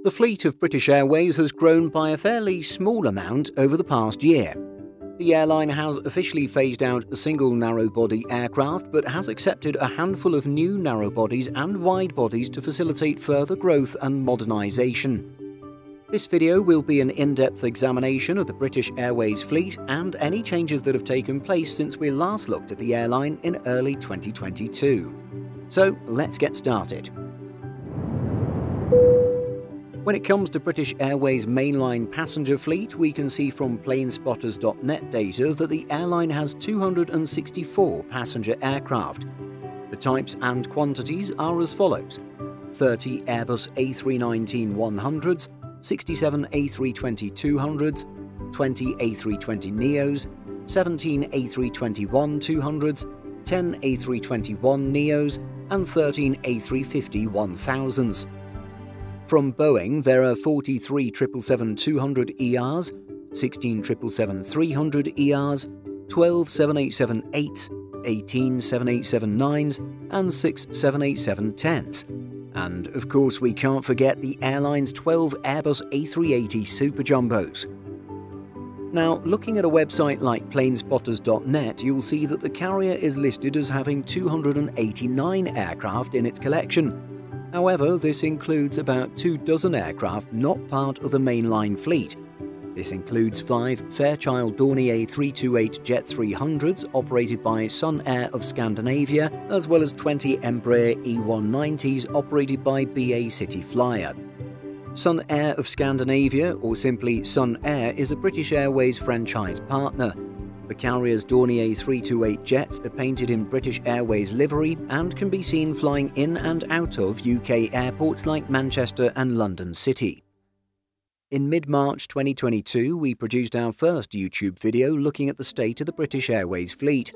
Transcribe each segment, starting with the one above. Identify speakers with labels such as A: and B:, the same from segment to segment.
A: The fleet of British Airways has grown by a fairly small amount over the past year. The airline has officially phased out a single narrow-body aircraft but has accepted a handful of new narrow-bodies and wide-bodies to facilitate further growth and modernisation. This video will be an in-depth examination of the British Airways fleet and any changes that have taken place since we last looked at the airline in early 2022. So let's get started. When it comes to British Airways' mainline passenger fleet, we can see from planespotters.net data that the airline has 264 passenger aircraft. The types and quantities are as follows: 30 Airbus A319-100s, 67 A320-200s, 20 A320neos, 17 A321-200s, 10 A321neos, and 13 A350-1000s. From Boeing, there are 43 777-200ERs, 16 777-300ERs, 12 787-8s, 18 787-9s, and 6 787-10s. And, of course, we can't forget the airline's 12 Airbus A380 Super Jumbos. Now, looking at a website like planespotters.net, you'll see that the carrier is listed as having 289 aircraft in its collection. However, this includes about 24 aircraft not part of the mainline fleet. This includes 5 Fairchild Dornier 328 Jet 300s operated by Sun Air of Scandinavia, as well as 20 Embraer E190s operated by BA City Flyer. Sun Air of Scandinavia, or simply Sun Air, is a British Airways franchise partner. The carrier's Dornier 328 jets are painted in British Airways livery and can be seen flying in and out of UK airports like Manchester and London City. In mid-March 2022, we produced our first YouTube video looking at the state of the British Airways fleet.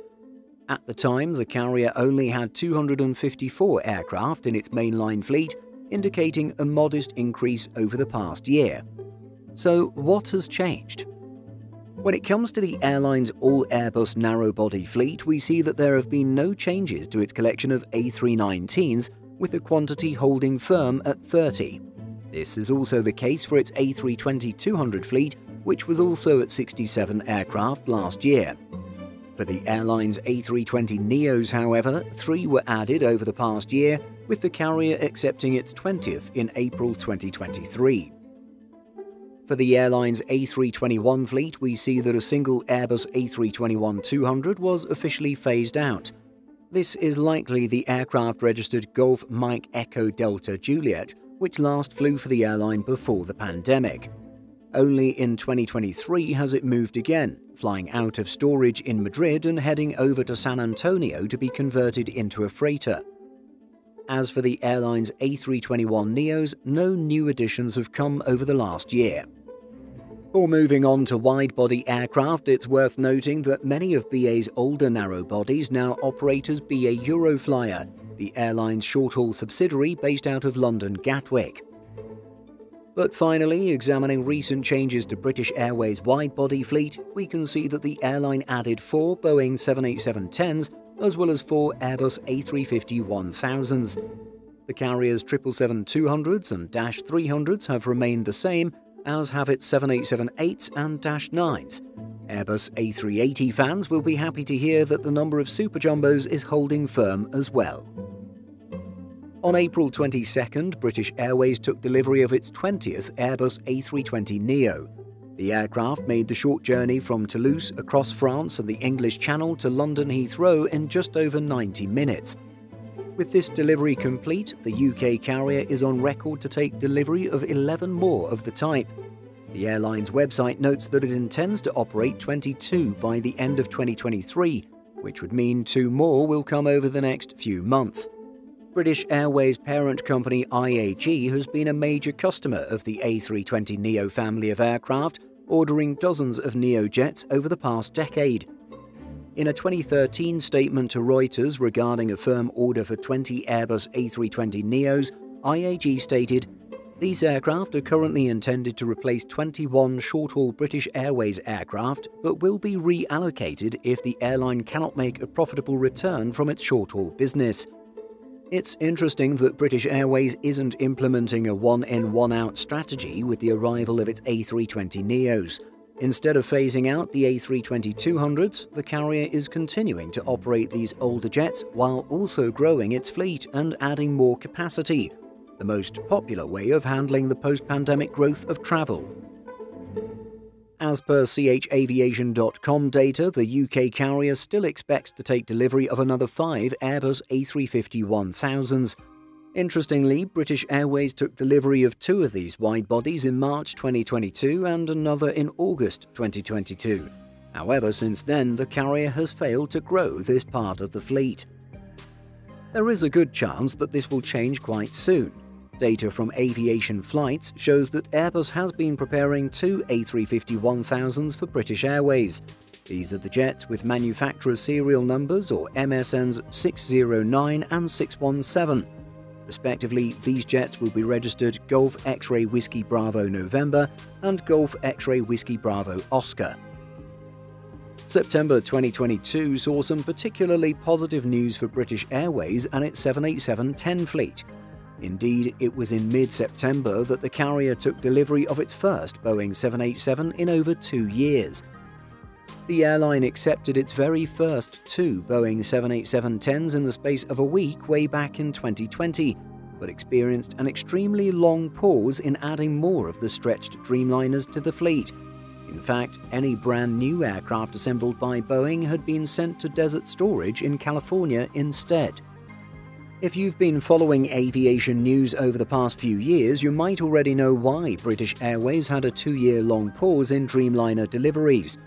A: At the time, the carrier only had 254 aircraft in its mainline fleet, indicating a modest increase over the past year. So, what has changed? When it comes to the airline's all-Airbus narrow-body fleet, we see that there have been no changes to its collection of A319s, with the quantity holding firm at 30. This is also the case for its A320-200 fleet, which was also at 67 aircraft last year. For the airline's A320neos, however, 3 were added over the past year, with the carrier accepting its 20th in April 2023. For the airline's A321 fleet, we see that a single Airbus A321-200 was officially phased out. This is likely the aircraft registered Golf Mike Echo Delta Juliet, which last flew for the airline before the pandemic. Only in 2023 has it moved again, flying out of storage in Madrid and heading over to San Antonio to be converted into a freighter. As for the airline's A321neos, no new additions have come over the last year. Before moving on to wide-body aircraft, it's worth noting that many of BA's older narrow-bodies now operate as BA Euroflyer, the airline's short-haul subsidiary based out of London Gatwick. But finally, examining recent changes to British Airways' wide-body fleet, we can see that the airline added 4 Boeing 787-10s as well as 4 Airbus A350-1000s. The carrier's 777-200s and -300s have remained the same, as have its 787-8s and -9s. Airbus A380 fans will be happy to hear that the number of Super Jumbos is holding firm as well. On April 22nd, British Airways took delivery of its 20th Airbus A320neo. The aircraft made the short journey from Toulouse across France and the English Channel to London Heathrow in just over 90 minutes. With this delivery complete, the UK carrier is on record to take delivery of 11 more of the type. The airline's website notes that it intends to operate 22 by the end of 2023, which would mean 2 more will come over the next few months. British Airways' parent company IAG has been a major customer of the A320neo family of aircraft, ordering dozens of neo jets over the past decade. In a 2013 statement to Reuters regarding a firm order for 20 Airbus A320neos, IAG stated, "These aircraft are currently intended to replace 21 short-haul British Airways aircraft, but will be reallocated if the airline cannot make a profitable return from its short-haul business." It's interesting that British Airways isn't implementing a one-in, one-out strategy with the arrival of its A320neos. Instead of phasing out the A320-200s, the carrier is continuing to operate these older jets while also growing its fleet and adding more capacity, the most popular way of handling the post-pandemic growth of travel. As per chaviation.com data, the UK carrier still expects to take delivery of another 5 Airbus A350-1000s. Interestingly, British Airways took delivery of 2 of these widebodies in March 2022 and another in August 2022. However, since then, the carrier has failed to grow this part of the fleet. There is a good chance that this will change quite soon. Data from Aviation Flights shows that Airbus has been preparing 2 A350-1000s for British Airways. These are the jets with manufacturer serial numbers, or MSNs 609 and 617. Respectively, these jets will be registered Golf X-Ray Whiskey Bravo November and Golf X-Ray Whiskey Bravo Oscar. September 2022 saw some particularly positive news for British Airways and its 787-10 fleet. Indeed, it was in mid-September that the carrier took delivery of its first Boeing 787 in over 2 years. The airline accepted its very first 2 Boeing 787-10s in the space of a week way back in 2020, but experienced an extremely long pause in adding more of the stretched Dreamliners to the fleet. In fact, any brand new aircraft assembled by Boeing had been sent to desert storage in California instead. If you've been following aviation news over the past few years, you might already know why British Airways had a 2-year-long pause in Dreamliner deliveries.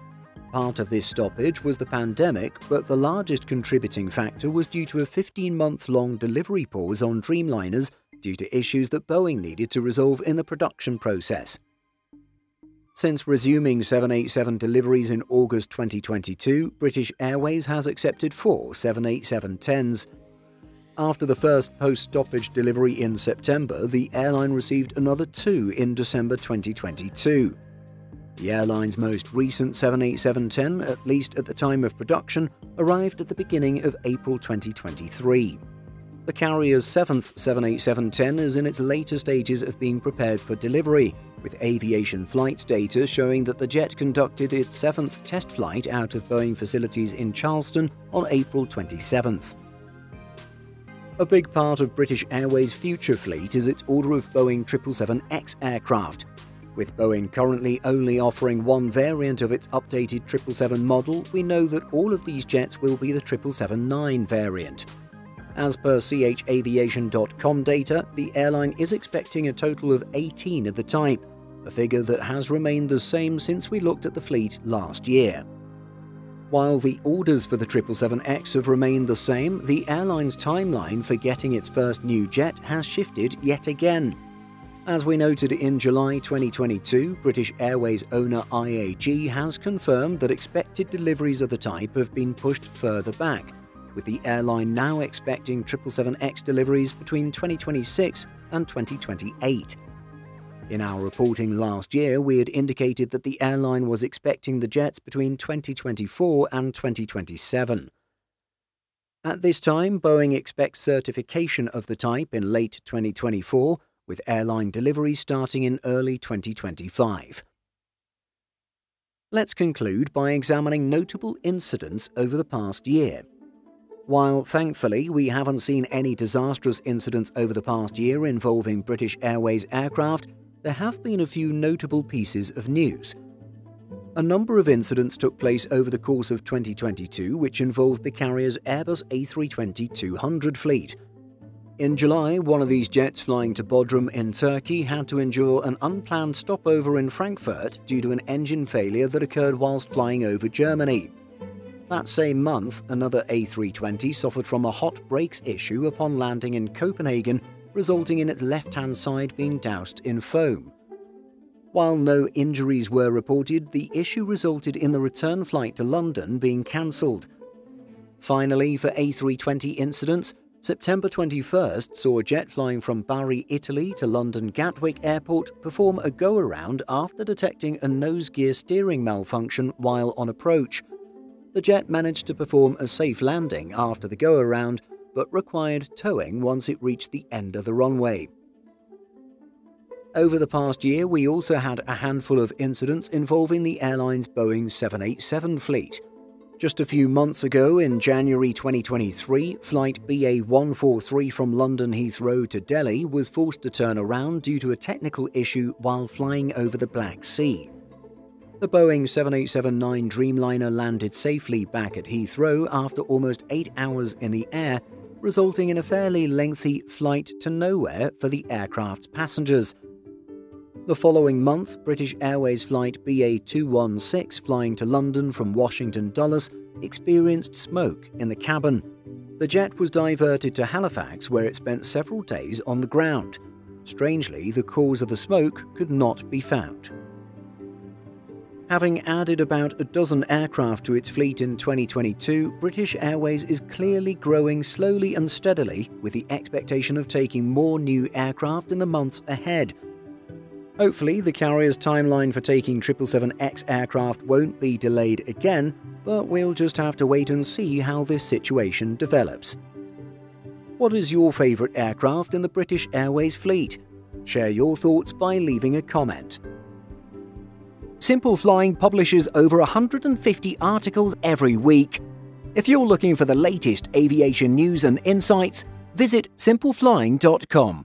A: Part of this stoppage was the pandemic, but the largest contributing factor was due to a 15-month-long delivery pause on Dreamliners due to issues that Boeing needed to resolve in the production process. Since resuming 787 deliveries in August 2022, British Airways has accepted 4 787-10s. After the first post-stoppage delivery in September, the airline received another 2 in December 2022. The airline's most recent 787-10, at least at the time of production, arrived at the beginning of April 2023. The carrier's 7th 787-10 is in its later stages of being prepared for delivery, with Aviation Flights data showing that the jet conducted its 7th test flight out of Boeing facilities in Charleston on April 27th. A big part of British Airways' future fleet is its order of Boeing 777X aircraft. With Boeing currently only offering one variant of its updated 777 model, we know that all of these jets will be the 777-9 variant. As per chaviation.com data, the airline is expecting a total of 18 of the type, a figure that has remained the same since we looked at the fleet last year. While the orders for the 777X have remained the same, the airline's timeline for getting its first new jet has shifted yet again. As we noted in July 2022, British Airways owner IAG has confirmed that expected deliveries of the type have been pushed further back, with the airline now expecting 777X deliveries between 2026 and 2028. In our reporting last year, we had indicated that the airline was expecting the jets between 2024 and 2027. At this time, Boeing expects certification of the type in late 2024, with airline deliveries starting in early 2025. Let's conclude by examining notable incidents over the past year. While thankfully we haven't seen any disastrous incidents over the past year involving British Airways aircraft, there have been a few notable pieces of news. A number of incidents took place over the course of 2022 which involved the carrier's Airbus A320-200 fleet. In July, one of these jets flying to Bodrum in Turkey had to endure an unplanned stopover in Frankfurt due to an engine failure that occurred whilst flying over Germany. That same month, another A320 suffered from a hot brakes issue upon landing in Copenhagen, resulting in its left-hand side being doused in foam. While no injuries were reported, the issue resulted in the return flight to London being cancelled. Finally, for A320 incidents, September 21st saw a jet flying from Bari, Italy to London Gatwick Airport perform a go-around after detecting a nose gear steering malfunction while on approach. The jet managed to perform a safe landing after the go-around, but required towing once it reached the end of the runway. Over the past year, we also had a handful of incidents involving the airline's Boeing 787 fleet. Just a few months ago, in January 2023, flight BA143 from London Heathrow to Delhi was forced to turn around due to a technical issue while flying over the Black Sea. The Boeing 787-9 Dreamliner landed safely back at Heathrow after almost 8 hours in the air, resulting in a fairly lengthy flight to nowhere for the aircraft's passengers. The following month, British Airways flight BA216 flying to London from Washington Dulles experienced smoke in the cabin. The jet was diverted to Halifax, where it spent several days on the ground. Strangely, the cause of the smoke could not be found. Having added about a dozen aircraft to its fleet in 2022, British Airways is clearly growing slowly and steadily, with the expectation of taking more new aircraft in the months ahead. Hopefully, the carrier's timeline for taking 777X aircraft won't be delayed again, but we'll just have to wait and see how this situation develops. What is your favourite aircraft in the British Airways fleet? Share your thoughts by leaving a comment. Simple Flying publishes over 150 articles every week. If you're looking for the latest aviation news and insights, visit simpleflying.com.